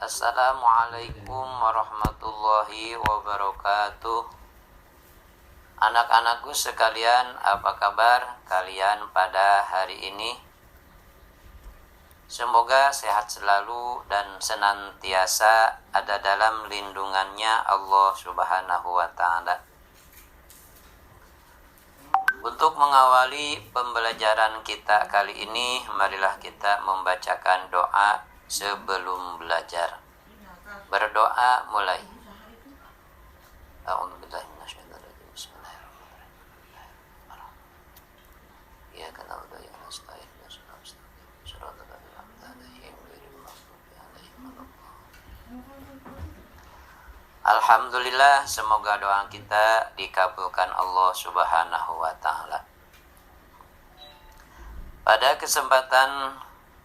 Assalamualaikum warahmatullahi wabarakatuh. Anak-anakku sekalian, apa kabar kalian pada hari ini? Semoga sehat selalu dan senantiasa ada dalam lindungannya Allah Subhanahu wa ta'ala. Untuk mengawali pembelajaran kita kali ini, marilah kita membacakan doa sebelum belajar. Berdoa mulai. A'udzubillahi minasyaitonirrajim. Bismillahirrahmanirrahim. Iyyaka na'budu wa iyyaka nasta'in. Shiratal ladzina an'amta 'alaihim ghairil maghdubi 'alaihim waladdallin. Alhamdulillah, semoga doa kita dikabulkan Allah Subhanahu wa ta'ala. Pada kesempatan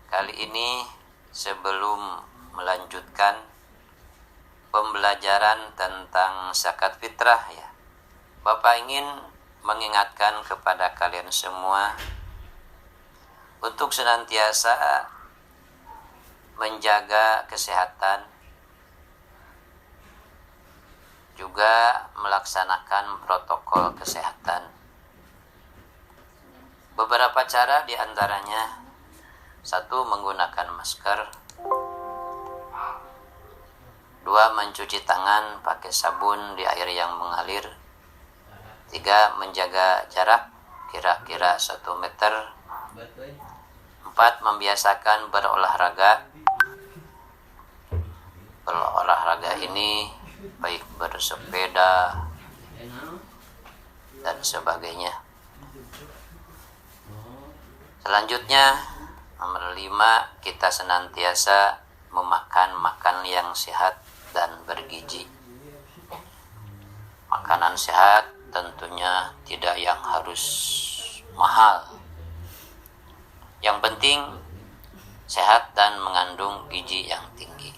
kali ini, sebelum melanjutkan pembelajaran tentang zakat fitrah ya, Bapak ingin mengingatkan kepada kalian semua untuk senantiasa menjaga kesehatan, juga melaksanakan protokol kesehatan. Beberapa cara diantaranya: 1. Menggunakan masker. 2. Mencuci tangan pakai sabun di air yang mengalir. 3. Menjaga jarak kira-kira 1 meter. 4. Membiasakan berolahraga. Berolahraga ini baik bersepeda dan sebagainya. Selanjutnya, nomor 5, kita senantiasa memakan makan yang sehat dan bergizi. Makanan sehat tentunya tidak yang harus mahal. Yang penting sehat dan mengandung gizi yang tinggi.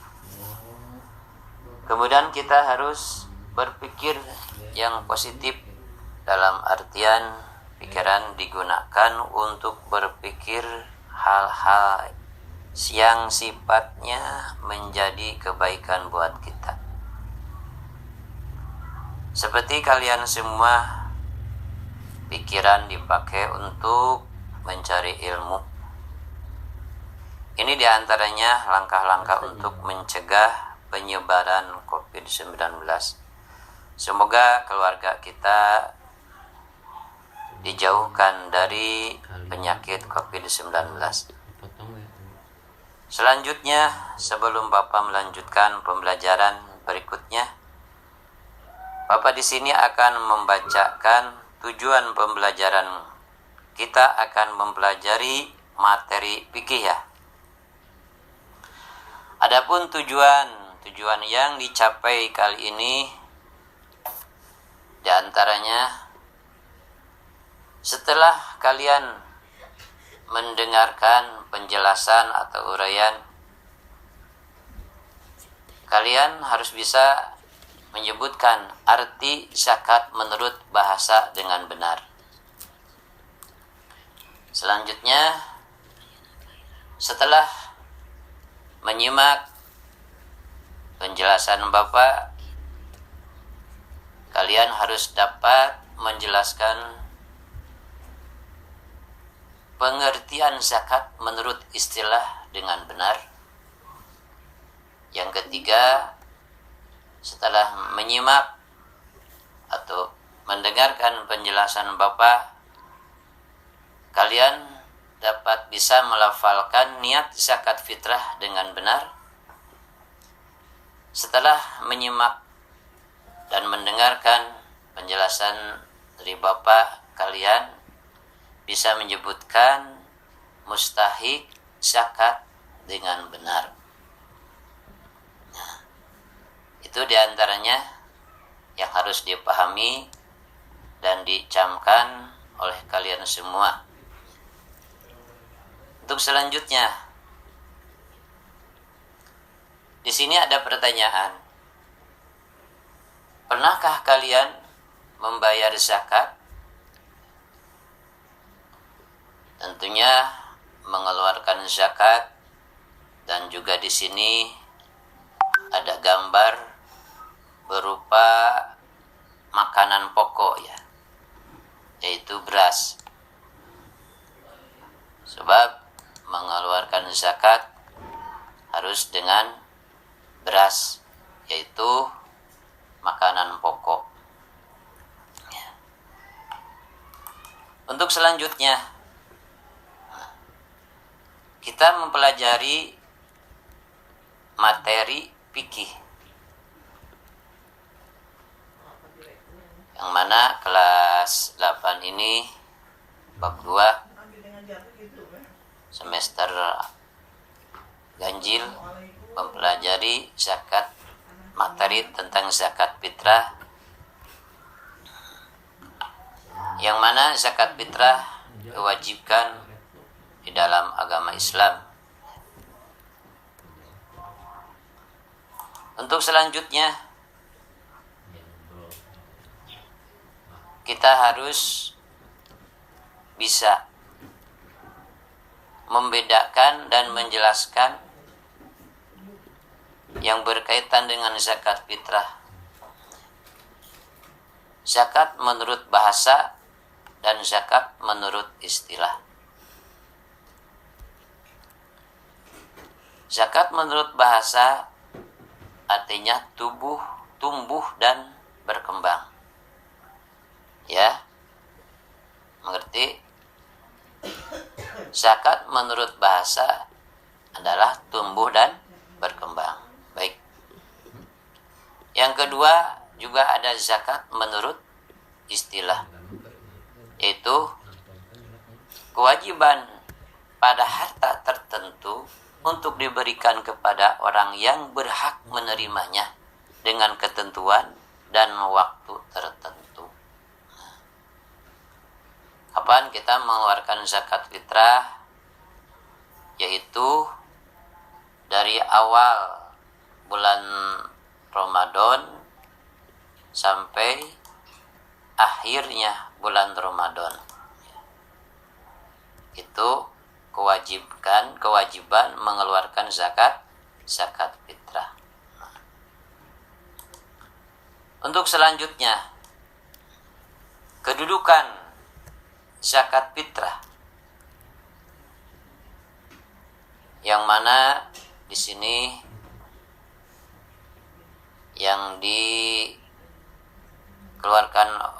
Kemudian kita harus berpikir yang positif, dalam artian pikiran digunakan untuk berpikir hal-hal yang sifatnya menjadi kebaikan buat kita. Seperti kalian semua, pikiran dipakai untuk mencari ilmu. Ini diantaranya langkah-langkah untuk mencegah penyebaran COVID-19. Semoga keluarga kita dijauhkan dari penyakit COVID-19. Selanjutnya, sebelum Bapak melanjutkan pembelajaran berikutnya, Bapak di sini akan membacakan tujuan pembelajaran. Kita akan mempelajari materi fikih ya. Adapun tujuan yang dicapai kali ini diantaranya, setelah kalian mendengarkan penjelasan atau uraian, kalian harus bisa menyebutkan arti zakat menurut bahasa dengan benar. Selanjutnya, setelah menyimak penjelasan Bapak, kalian harus dapat menjelaskan pengertian zakat menurut istilah dengan benar. Yang ketiga, setelah menyimak atau mendengarkan penjelasan Bapak, kalian dapat bisa melafalkan niat zakat fitrah dengan benar. Setelah menyimak dan mendengarkan penjelasan dari Bapak, kalian bisa menyebutkan mustahik zakat dengan benar. Nah, itu diantaranya yang harus dipahami dan dicamkan oleh kalian semua. Untuk selanjutnya, di sini ada pertanyaan. Pernahkah kalian membayar zakat? Tentunya mengeluarkan zakat, dan juga di sini ada gambar berupa makanan pokok ya, yaitu beras. Sebab mengeluarkan zakat harus dengan beras, yaitu makanan pokok. Untuk selanjutnya, kita mempelajari materi fikih, yang mana kelas 8 ini bab 2 semester ganjil mempelajari zakat, materi tentang zakat fitrah, yang mana zakat fitrah diwajibkan di dalam agama Islam. Untuk selanjutnya, kita harus bisa membedakan dan menjelaskan yang berkaitan dengan zakat fitrah. Zakat menurut bahasa dan zakat menurut istilah. Zakat menurut bahasa artinya tumbuh dan berkembang. Ya, mengerti? Zakat menurut bahasa adalah tumbuh dan berkembang. Baik. Yang kedua juga ada zakat menurut istilah, yaitu kewajiban pada harta tertentu untuk diberikan kepada orang yang berhak menerimanya dengan ketentuan dan waktu tertentu. Kapan kita mengeluarkan zakat fitrah? Yaitu dari awal bulan Ramadan sampai akhirnya bulan Ramadan. Itu kewajiban mengeluarkan zakat fitrah. Untuk selanjutnya, kedudukan zakat fitrah, yang mana di sini yang dikeluarkan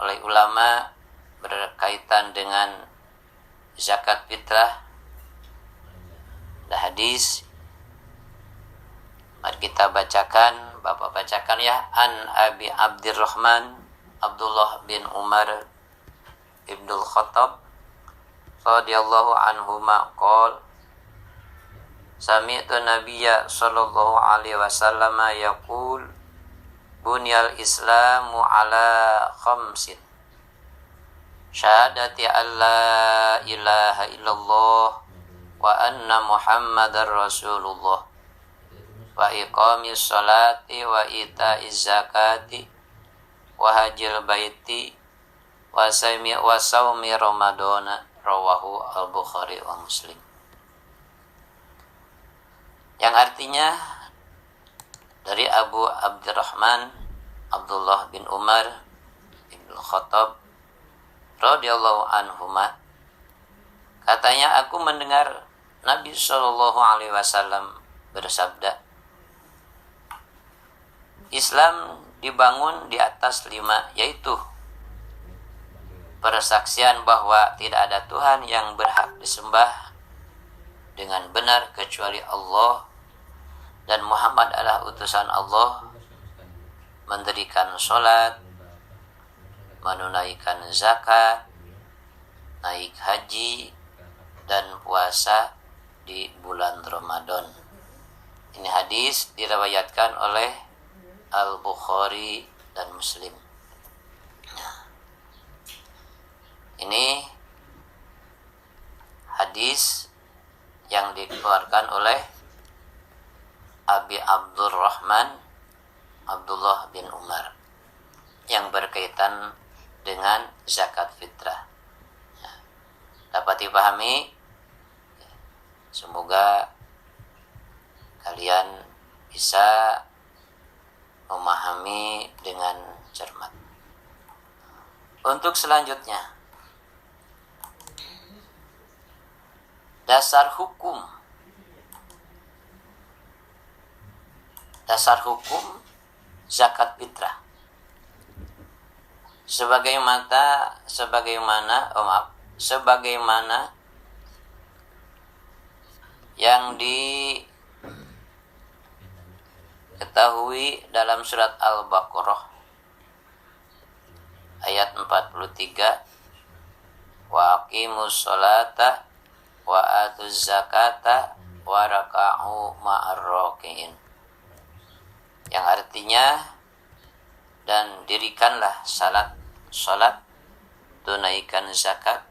oleh ulama berkaitan dengan zakat fitrah. Ada hadis, mari kita bacakan, Bapak bacakan ya. An Abi Abdurrahman Abdullah bin Umar Ibnul Khattab radhiyallahu anhuma qol sami'tu nabiyya sallallahu alaihi wasallam yaqul bunyal islamu ala khamsin syahadati alla ilaha illallah wa anna muhammadar rasulullah wa iqamis salati wa ita'iz zakati wa hajjil baiti wa saumi ramadana rawahu al-Bukhari wa Muslim. Yang artinya dari Abu Abdurrahman Abdullah bin Umar Ibnu Khattab radhiyallahu anhuma, katanya, aku mendengar Nabi sallallahu alaihi wasallam bersabda, Islam dibangun di atas 5, yaitu persaksian bahwa tidak ada Tuhan yang berhak disembah dengan benar kecuali Allah, dan Muhammad adalah utusan Allah, mendirikan sholat, menunaikan zakat, naik haji, dan puasa di bulan Ramadan. Ini hadis diriwayatkan oleh Al-Bukhari dan Muslim. Ini hadis yang dikeluarkan oleh Abi Abdurrahman Abdullah bin Umar yang berkaitan dengan zakat fitrah. Dapat dipahami? Semoga kalian bisa memahami dengan cermat. Untuk selanjutnya, dasar hukum zakat fitrah. Sebagaimana yang diketahui dalam surat Al-Baqarah ayat 43, wa aqimus sholata wa atuz zakata wa raka'u ma'ar raki'in, yang artinya, dan dirikanlah salat, tunaikan zakat,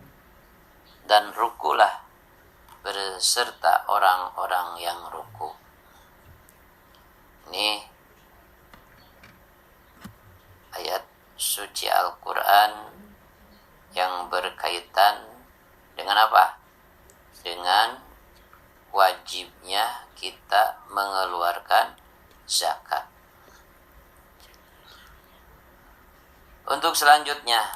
dan rukulah berserta orang-orang yang ruku. Ini ayat suci Al-Quran yang berkaitan dengan apa? Dengan wajibnya kita mengeluarkan zakat. Untuk selanjutnya,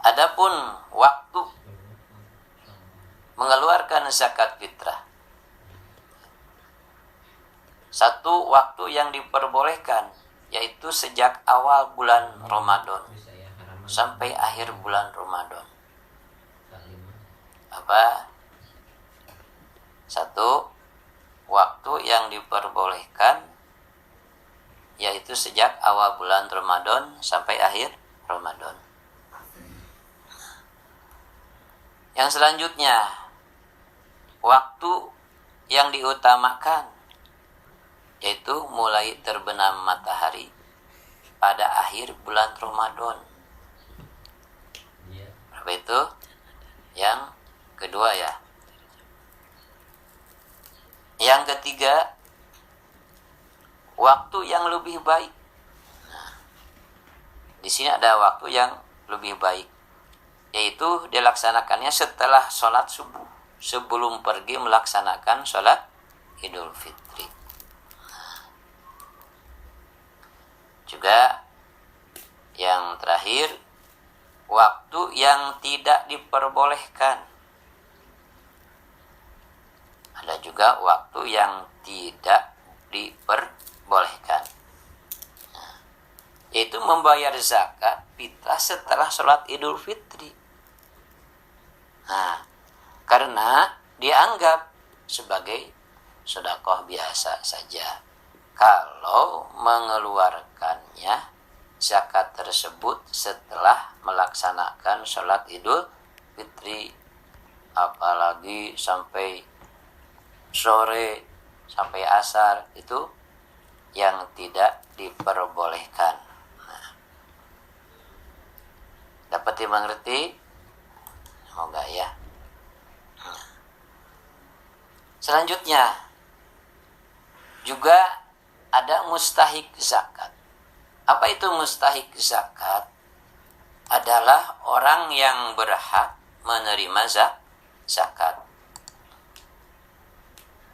adapun waktu mengeluarkan zakat fitrah. Satu waktu yang diperbolehkan, yaitu sejak awal bulan Ramadan sampai akhir bulan Ramadan. Apa? Satu waktu yang diperbolehkan, yaitu sejak awal bulan Ramadan sampai akhir Ramadan. Yang selanjutnya, waktu yang diutamakan, yaitu mulai terbenam matahari pada akhir bulan Ramadan. Berapa itu? Yang kedua ya. Yang ketiga, waktu yang lebih baik. Nah, di sini ada waktu yang lebih baik, yaitu dilaksanakannya setelah sholat subuh, sebelum pergi melaksanakan sholat Idul Fitri. Juga yang terakhir, waktu yang tidak diperbolehkan. Ada juga waktu yang tidak diperbolehkan. Nah, yaitu membayar zakat fitrah setelah sholat Idul Fitri. Nah, karena dianggap sebagai sedekah biasa saja. Kalau mengeluarkannya zakat tersebut setelah melaksanakan sholat Idul Fitri, apalagi sampai sore, sampai asar, itu yang tidak diperbolehkan. Nah, dapat dimengerti? Semoga ya. Nah, selanjutnya juga ada mustahik zakat. Apa itu mustahik zakat? Adalah orang yang berhak menerima zakat.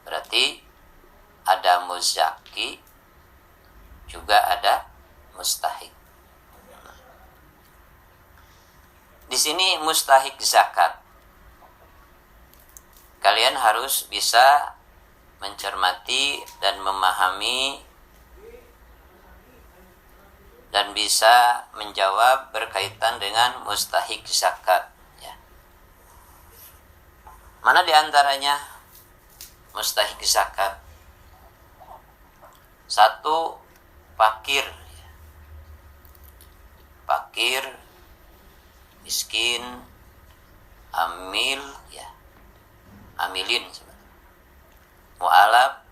Berarti ada muzaki, juga ada mustahik. Di sini mustahik zakat, kalian harus bisa mencermati dan memahami dan bisa menjawab berkaitan dengan mustahik zakat ya. Mana diantaranya mustahik zakat? Satu, fakir, miskin, amil ya, amilin, mu'alaf,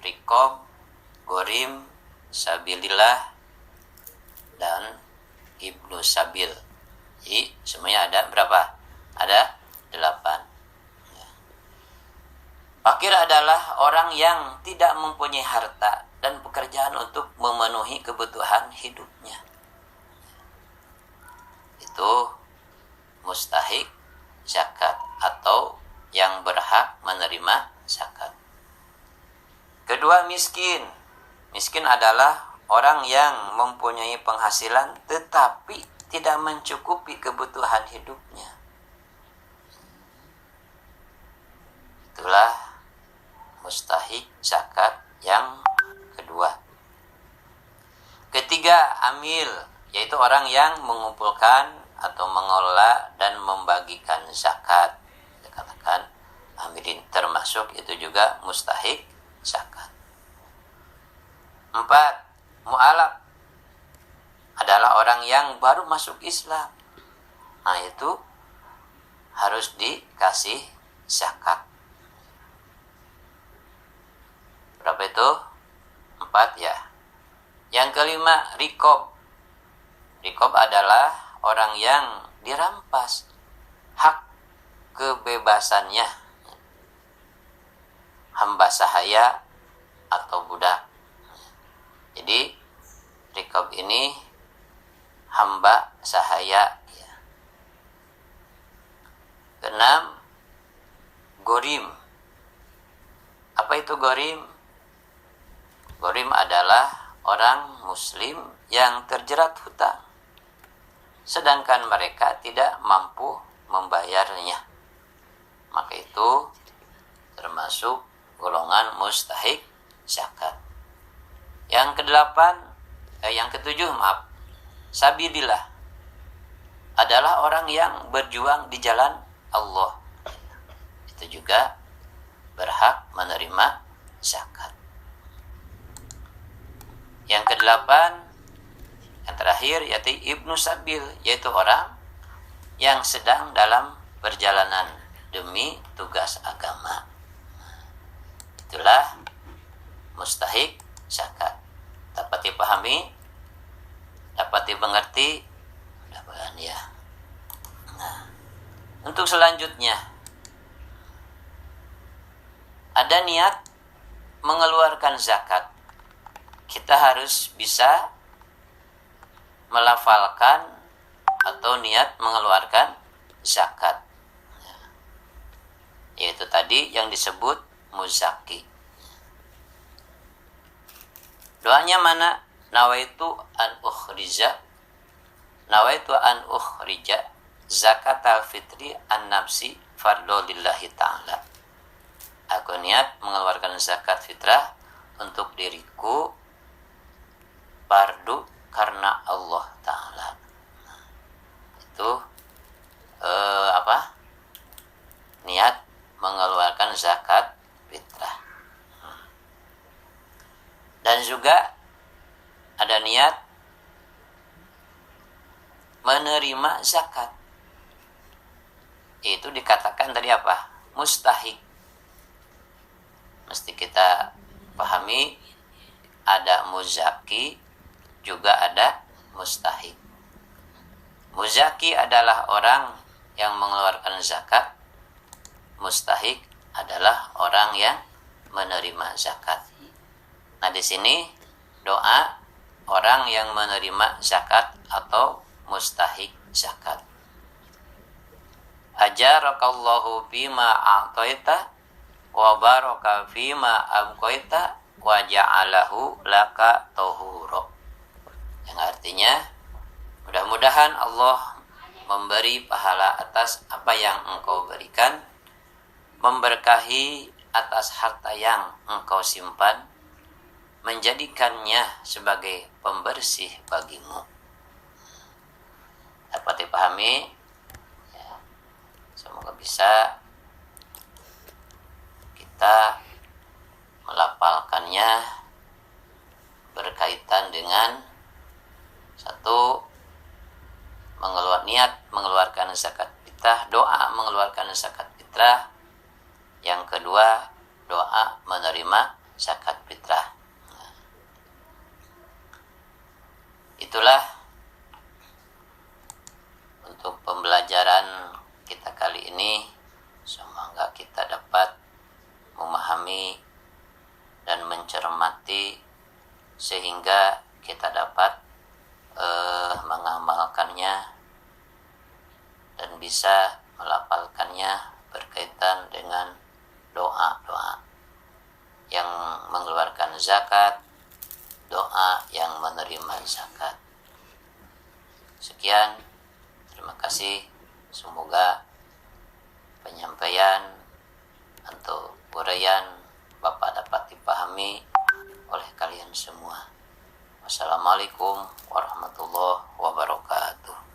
rikob, gorim, sabilillah, dan ibnu sabil. Jadi semuanya ada berapa? Ada 8. Fakir adalah orang yang tidak mempunyai harta dan pekerjaan untuk memenuhi kebutuhan hidupnya. Itu mustahik zakat atau yang berhak menerima zakat. Kedua, miskin. Miskin adalah orang yang mempunyai penghasilan tetapi tidak mencukupi kebutuhan hidupnya. Itulah mustahik zakat yang kedua. Ketiga, amil, yaitu orang yang mengumpulkan atau mengelola dan membagikan zakat. Dikatakan amilin, termasuk itu juga mustahik zakat. 4, mu'alaf adalah orang yang baru masuk Islam. Nah, itu harus dikasih zakat. Berapa itu? 4 ya. Yang kelima, rikob. Rikob adalah orang yang dirampas hak kebebasannya, hamba sahaya atau budak. Jadi rikob ini hamba sahaya ya. Keenam, gorim. Apa itu gorim? Gorim adalah orang muslim yang terjerat hutang, sedangkan mereka tidak mampu membayarnya. Maka itu termasuk golongan mustahik zakat. Yang ketujuh, sabilillah adalah orang yang berjuang di jalan Allah. Itu juga berhak menerima zakat. Yang kedelapan, yang terakhir, yaitu ibnu sabil, yaitu orang yang sedang dalam perjalanan demi tugas agama. Itulah mustahik zakat. Dapat dipahami, dapat dimengerti, mudah-mudahan ya. Nah, untuk selanjutnya, ada niat mengeluarkan zakat. Kita harus bisa melafalkan atau niat mengeluarkan zakat, yaitu tadi yang disebut muzaki. Doanya mana? Nawaitu an ukhrija zakat al-fitri an nafsi fardhu lillahi ta'ala. Aku niat mengeluarkan zakat fitrah untuk diriku fardu karena Allah Ta'ala. Itu niat mengeluarkan zakat fitrah. Dan juga ada niat menerima zakat. Itu dikatakan tadi apa? Mustahik. Mesti kita pahami, ada muzaki, juga ada mustahik. Muzaki adalah orang yang mengeluarkan zakat. Mustahik adalah orang yang menerima zakat. Nah, di sini doa orang yang menerima zakat atau mustahik zakat. Ajarakallahu bima a'taita wa baraka fima abqaita wa ja'alahu laka tahura. Yang artinya, mudah-mudahan Allah memberi pahala atas apa yang engkau berikan, memberkahi atas harta yang engkau simpan, menjadikannya sebagai pembersih bagimu. Dapat dipahami? Ya. Semoga bisa kita melafalkannya berkaitan dengan satu, niat mengeluarkan zakat fitrah, doa mengeluarkan zakat fitrah. Yang kedua, doa menerima zakat fitrah. Itulah untuk pembelajaran kita kali ini. Semoga kita dapat memahami dan mencermati sehingga kita dapat mengamalkannya dan bisa melafalkannya berkaitan dengan doa-doa yang mengeluarkan zakat, doa yang menerima zakat. Sekian, terima kasih. Semoga penyampaian atau uraian Bapak dapat dipahami oleh kalian semua. Wassalamualaikum warahmatullahi wabarakatuh.